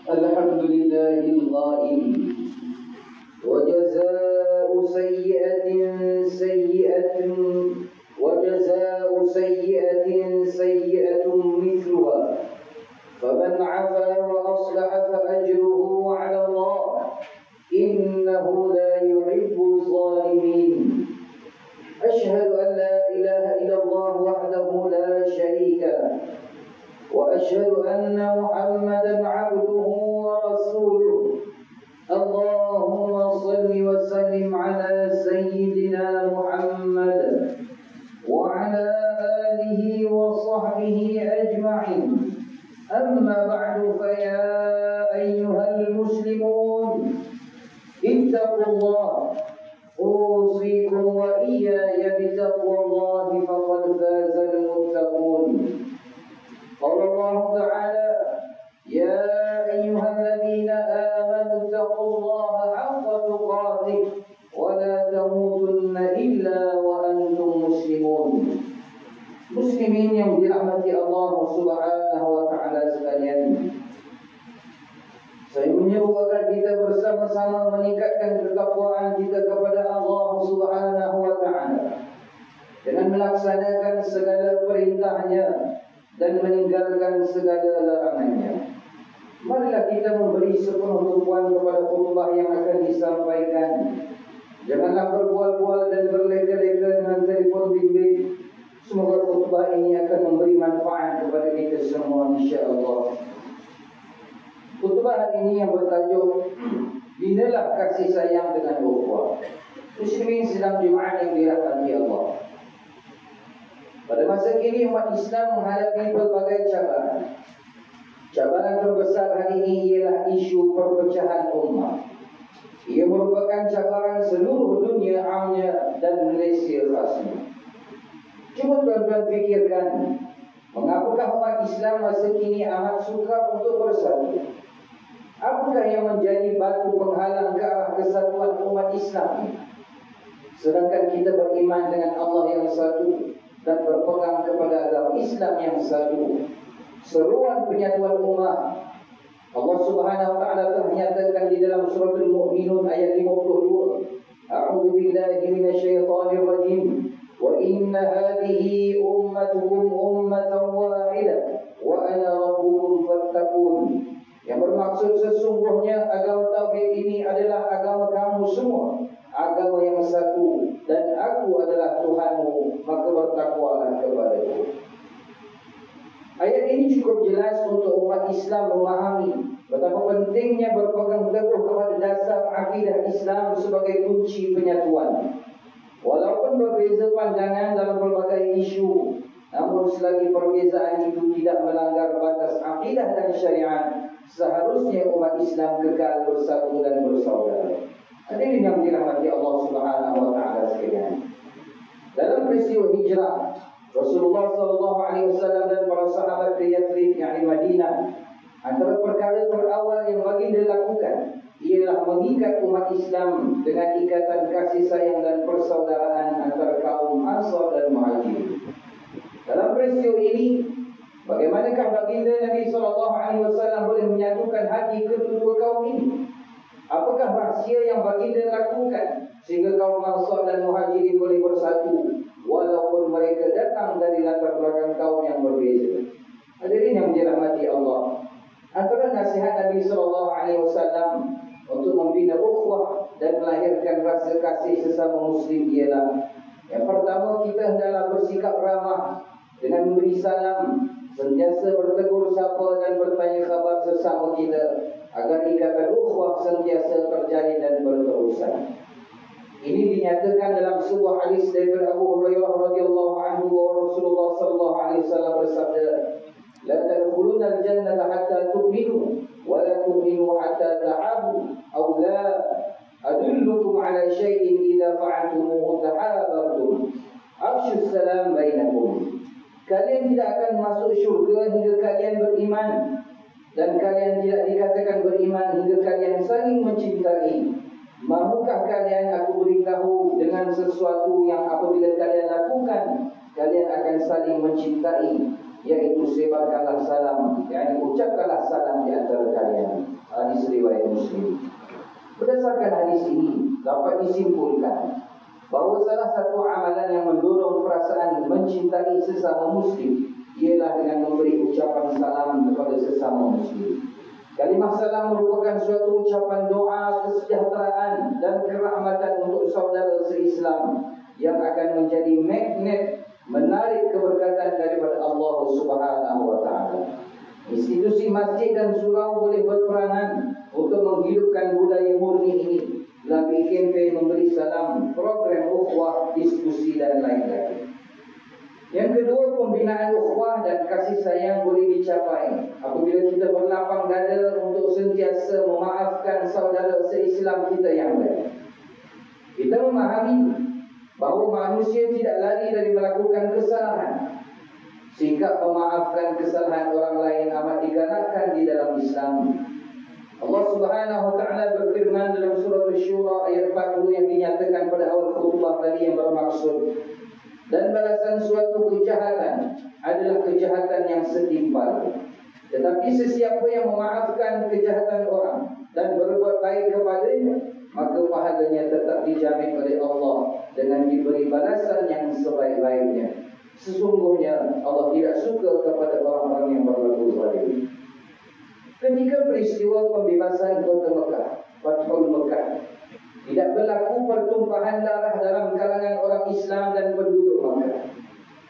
الحمد لله القائل وجزاء سيئة سيئة مثلها فمن عفا وأصلح فأجره على الله إنه لا يحب الظالمين. أشهد أن لا إله إلا الله وحده لا شريك له وأشهد أن محمدا عبده ورسوله. اللهم صل وسلم على سيدنا محمد وعلى آله وصحبه أجمعين. أما بعد فيا أيها المسلمون اتقوا الله، أوصيكم وإياي بتقوى الله فقد فاز المتقون. قال الله تعالى: يا أيها الذين آمنوا اتقوا الله حق تقاته ولا تموتن إلا وأنتم مسلمون. Muslimin yang dirahmati Allah Subhanahu wa taala sekalian, saya menyeru agar kita bersama-sama meningkatkan ketakwaan kita kepada Allah Subhanahu wa taala dengan melaksanakan segala perintahnya dan meninggalkan segala larangannya. Marilah kita memberi sepenuh tumpuan kepada khutbah yang akan disampaikan. Janganlah berbual-bual dan berleka-leka dengan telefon bimbit. Semoga khutbah ini akan memberi manfaat kepada kita semua, insya-Allah. Khutbah hari ini yang bertajuk Binalah Kasih Sayang dengan Ukhuwah. Muslimin sedang Jumaat yang dirahmati Allah. Pada masa kini umat Islam menghadapi pelbagai cabaran. Cabaran terbesar hari ini ialah isu perpecahan umat. Ia merupakan cabaran seluruh dunia amnya dan Malaysia khasnya. Cuba tuan-tuan fikirkan, mengapakah umat Islam masa kini amat sukar untuk bersatu? Apakah yang menjadi batu penghalang ke arah kesatuan umat Islam ini? Sedangkan kita beriman dengan Allah yang satu dan berpegang kepada agama Islam yang satu. Seruan penyatuan umat Allah Subhanahu wa taala telah nyatakan di dalam surah Al-Mu'minun ayat 52. A'udzu billahi minasyaitonir rajim. Wa inna hadhihi ummatukum ummatan wahidah wa ana rabbukum fattaqun. Yang bermaksud sesungguhnya agama tauhid ini adalah agama kamu semua, agama yang satu, dan aku adalah Tuhanmu, maka bertakwalah kepadaku. Ayat ini cukup jelas untuk umat Islam memahami betapa pentingnya berpegang teguh kepada dasar akidah Islam sebagai kunci penyatuan. Walaupun berbeza pandangan dalam berbagai isu, namun selagi perbezaan itu tidak melanggar batas akidah dan syariat, seharusnya umat Islam kekal bersatu dan bersaudara. Hadirin yang dirahmati Allah Subhanahu wa taala sekalian. Dalam peristiwa hijrah Rasulullah SAW dan para sahabat ke Yathrib, yakni Madinah, antara perkara terawal yang baginda lakukan ialah mengikat umat Islam dengan ikatan kasih sayang dan persaudaraan antara kaum Ansar dan Muhajirin. Dalam peristiwa ini, bagaimanakah baginda Nabi SAW boleh menyatukan hati kedua kaum ini? Apakah rahsia yang baginda lakukan sehingga kaum Ansar dan Muhajirin boleh bersatu walaupun mereka datang dari latar belakang kaum yang berbeza? Hadirin yang dirahmati Allah, antara nasihat Nabi SAW untuk membina ukhuwah dan melahirkan rasa kasih sesama Muslim ialah: yang pertama, kita hendaklah bersikap ramah dengan memberi salam, sentiasa bertegur sapa dan bertanya khabar sesama kita agar ikatan ukhuwah sentiasa terjalin dan berterusan. Ini dinyatakan dalam sebuah hadis daripada Abu Hurairah radhiyallahu anhu bahwa Rasulullah sallallahu alaihi wasallam bersabda: "La tadkhuluna al-jannata hatta tu'minu wa la tu'minu hatta tahabu aw la adullukum ala shay'in idza fa'altumuhu tahabartum afshu salam bainakum." Kalian tidak akan masuk syurga hingga kalian beriman, dan kalian tidak dikatakan beriman hingga kalian saling mencintai. Mahukah kalian aku beritahu dengan sesuatu yang apabila kalian lakukan, kalian akan saling mencintai? yaitu sebarkanlah salam, yakni ucapkanlah salam di antara kalian. Hadis riwayat Muslim. Berdasarkan hadis ini dapat disimpulkan bahawa salah satu amalan yang mendorong perasaan mencintai sesama muslim ialah dengan memberi ucapan salam kepada sesama muslim. Kalimah salam merupakan suatu ucapan doa kesejahteraan dan kerahmatan untuk saudara se-Islam yang akan menjadi magnet menarik keberkatan daripada Allah Subhanahu wa taala. Institusi masjid dan surau boleh berperanan untuk menghidupkan budaya murni ini melalui kempen memberi salam, program ukhuwah, diskusi dan lain-lain. Yang kedua, pembinaan ukhuwah dan kasih sayang boleh dicapai apabila kita berlapang dada untuk sentiasa memaafkan saudara se-Islam kita yang lain. Kita memahami bahawa manusia tidak lari dari melakukan kesalahan, sehingga memaafkan kesalahan orang lain amat digalakkan di dalam Islam. Allah Subhanahu wa taala berfirman dalam surah Asy-Syura ayat 40 yang dinyatakan pada awal khutbah tadi yang bermaksud, dan balasan suatu kejahatan adalah kejahatan yang setimpal. Tetapi sesiapa yang memaafkan kejahatan orang dan berbuat baik kepadanya, maka pahalanya tetap dijamin oleh Allah dengan diberi balasan yang sebaik-baiknya. Sesungguhnya Allah tidak suka kepada orang-orang yang berlaku zalim. Ketika peristiwa pembebasan kota Mekah, Fathul Mekah, tidak berlaku pertumpahan darah dalam kalangan orang Islam dan penduduk Mekah.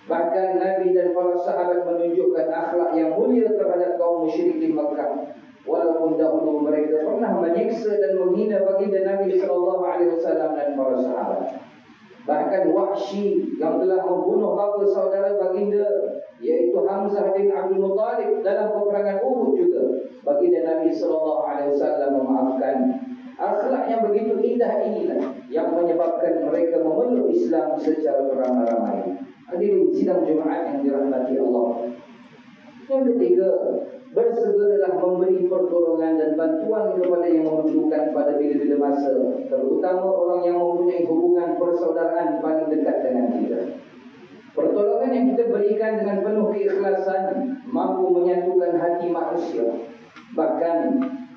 Bahkan Nabi dan para sahabat menunjukkan akhlak yang mulia terhadap kaum musyrikin Mekah, walaupun dahulu mereka pernah menyiksa dan menghina baginda Nabi SAW dan para sahabat. Bahkan Wahsy yang telah membunuh bapa saudara baginda, yaitu Hamzah bin Abdul Muttalib dalam peperangan Uhud juga, baginda Nabi SAW memaafkan. Akhlak yang begitu indah inilah yang menyebabkan mereka memeluk Islam secara beramai-ramai. Hadirin sidang Jumaat yang dirahmati Allah. Yang ketiga, bersegeralah memberi pertolongan dan bantuan kepada yang memerlukan pada bila-bila masa, terutama orang yang mempunyai hubungan persaudaraan paling dekat dengan kita. Pertolongan yang kita berikan dengan penuh keikhlasan mampu menyatukan hati manusia. Bahkan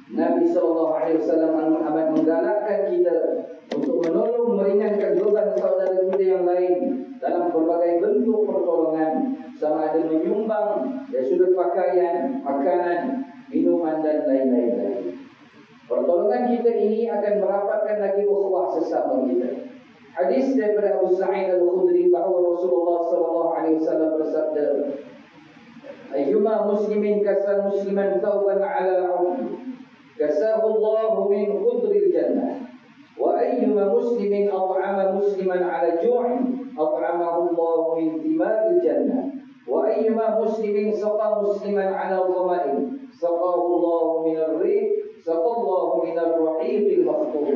Nabi SAW amat menggalakkan kita untuk menolong meringankan beban saudara kita yang lain dalam berbagai bentuk pertolongan, sama ada menyumbang dari sudut pakaian, makanan, minuman dan lain-lain. Pertolongan kita ini akan merapatkan lagi ukhuwah sesama kita. Hadis daripada Abu Sa'id Al-Khudri bahawa Rasulullah SAW bersabda, "Ayyuma muslimin kasa musliman thawban ala 'udhi, kasahu Allah min khudril jannah. Wa ayyuma muslimin at'ama musliman 'ala ju'in, at'amahu Allah min thimaril jannah. Wa ayyuma muslimin saqa musliman 'ala dhama'in, saqahu Allah min ar-rih, saqallahu min ar-rahiqil makhtum."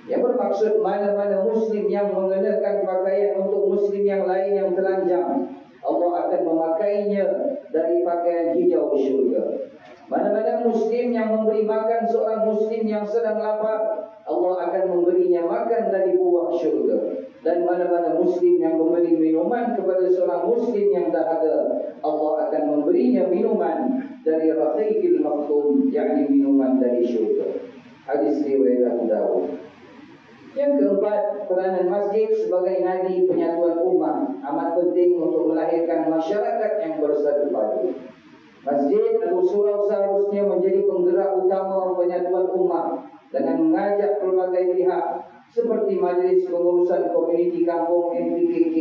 Yang bermaksud mana-mana muslim yang mengenakan pakaian untuk muslim yang lain yang telanjang, Allah akan memakainya dari pakaian hijau syurga. Mana-mana muslim yang memberi makan seorang muslim yang sedang lapar, Allah akan memberinya makan dari buah syurga. Dan mana-mana muslim yang memberi minuman kepada seorang muslim yang dahaga, Allah akan memberinya minuman dari rahiqil makhtum, yakni minuman dari syurga. Hadis riwayat Abu Dawud. Yang keempat, peranan masjid sebagai nadi penyatuan umat amat penting untuk melahirkan masyarakat yang bersatu padu. Masjid atau surau seharusnya menjadi penggerak utama penyatuan umat dengan mengajak pelbagai pihak seperti Majlis Pengurusan Komuniti Kampung MPKK,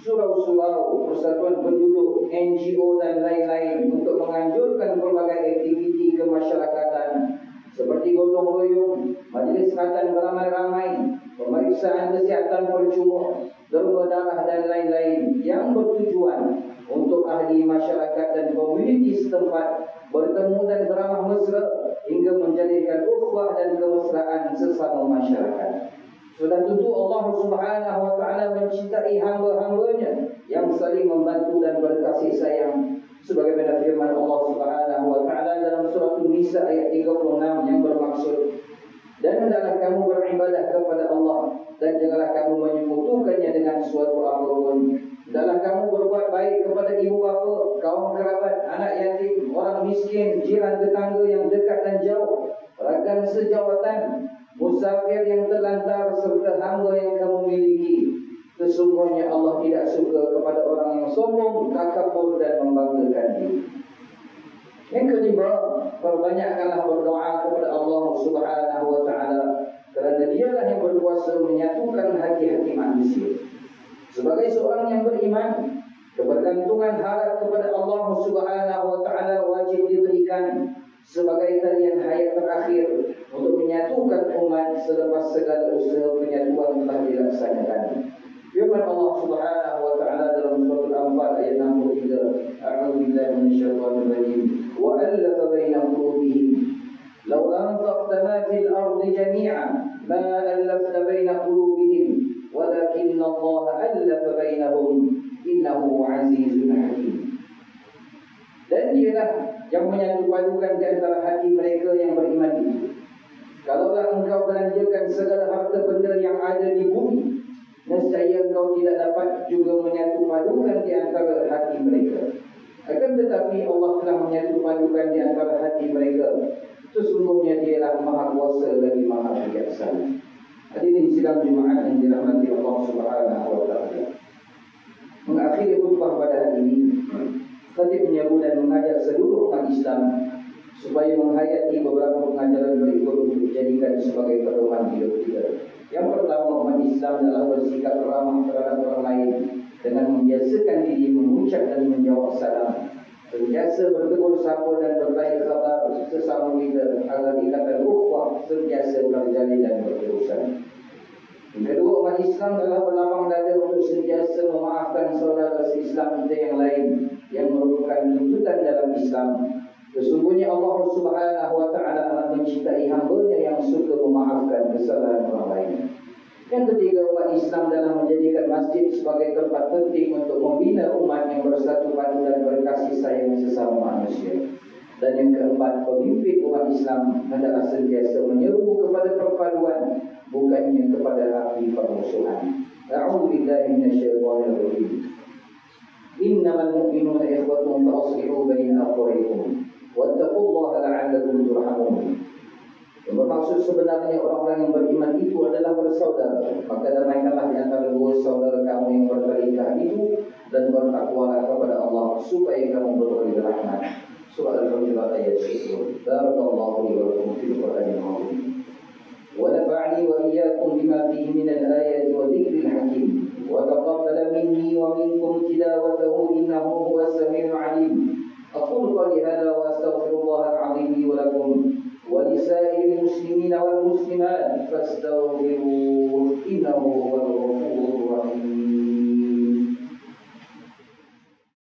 surau-surau, persatuan penduduk, NGO dan lain-lain untuk menganjurkan pelbagai aktiviti kemasyarakatan seperti gotong royong, majlis khatan beramai-ramai, pemeriksaan kesihatan percuma, derma darah dan lain-lain yang bertujuan untuk ahli masyarakat dan komuniti setempat bertemu dan beramah mesra hingga menjadikan ukhuwah dan kemesraan sesama masyarakat. Sudah tentu Allah Subhanahu wa taala mencintai hamba-hambanya yang saling membantu dan berkasih sayang, sebagaimana firman Allah Subhanahu wa taala dalam surah An-Nisa ayat 36 yang bermaksud, Dan hendaklah kamu beribadah kepada Allah, dan janganlah kamu menyekutukannya dengan suatu apapun. Hendaklah kamu berbuat baik kepada ibu bapa, kaum kerabat, anak yatim, orang miskin, jiran tetangga yang dekat dan jauh, rakan sejawatan, musafir yang terlantar, serta hamba yang kamu miliki. Sesungguhnya Allah tidak suka kepada orang yang sombong, takabur dan membanggakan diri. Yang kelima, perbanyakkanlah berdoa kepada Allah Subhanahu wa taala, kerana Dialah yang berkuasa menyatukan hati-hati manusia. Sebagai seorang yang beriman, kebergantungan harap kepada Allah Subhanahu wa taala wajib diberikan sebagai talian hayat terakhir untuk menyatukan umat selepas segala usaha penyatuan telah dilaksanakan. Firman Allah Subhanahu wa taala dalam surah Al-Anfal ayat 63, A'udzu billahi minasyaitonir rajim. Wa alafa baina qulubihim law anfaqta ma fil ardi jami'an ma alafta baina qulubihim walakinna Allah alafa bainahum innahu 'azizun hakim. Dan Dialah yang menyatupadukan di antara hati mereka yang beriman itu. Kalaulah engkau belanjakan segala harta benda yang ada di bumi, nescaya engkau tidak dapat juga menyatupadukan di antara hati mereka. Akan tetapi Allah telah menyatupadukan di antara hati mereka. Sesungguhnya Dialah Maha Kuasa lagi Maha Bijaksana. Hadirin sidang Jumaat yang dirahmati Allah Subhanahu wa taala. Mengakhiri khutbah pada hari ini, khatib menyeru dan mengajak seluruh umat Islam supaya menghayati beberapa pengajaran berikut untuk dijadikan sebagai pedoman hidup kita. Yang pertama, umat Islam adalah bersikap ramah terhadap orang lain dengan membiasakan diri mengucap dan menjawab salam, sentiasa bertegur sapa dan berbagi khabar sesama kita agar ikatan ukhuwah sentiasa terjalin dan berterusan. Yang kedua, umat Islam telah berlapang dada untuk sentiasa memaafkan saudara se-Islam kita yang lain yang merupakan tuntutan dalam Islam. Sesungguhnya Allah Subhanahu wa taala amat mencintai hamba-Nya yang suka memaafkan kesalahan orang lain. Yang ketiga, umat Islam dalam menjadikan masjid sebagai tempat penting untuk membina umat yang bersatu padu dan berkasih sayang sesama manusia. Dan yang keempat, pemimpin umat Islam hendaklah sentiasa menyeru kepada perpaduan, bukannya kepada api permusuhan. A'udzu billahi minasyaitonir rajim. Innamal mu'minuna ikhwatun fa aslihu baina akhawaykum wattaqullaha la'allakum turhamun. Yang bermaksud sebenarnya orang-orang yang beriman itu adalah bersaudara, maka damaikanlah di antara dua saudara kamu yang berperintah itu, dan bertakwalah kepada Allah supaya kamu beroleh rahmat. Surah Al-Hujurat ayat 10. Barakallahu li wa lakum fil Qur'anil azim. Wa nafa'ani wa iyyakum bima fihi min al-ayati wa dhikril hakim. Wa taqabbala minni wa minkum tilawatahu innahu huwas samiul 'alim. Aqulu qawli hadha wa astaghfirullaha al-'azim li wa lakum wa lisa'iril muslimina wal muslimat fastaghfiruhu innahu huwal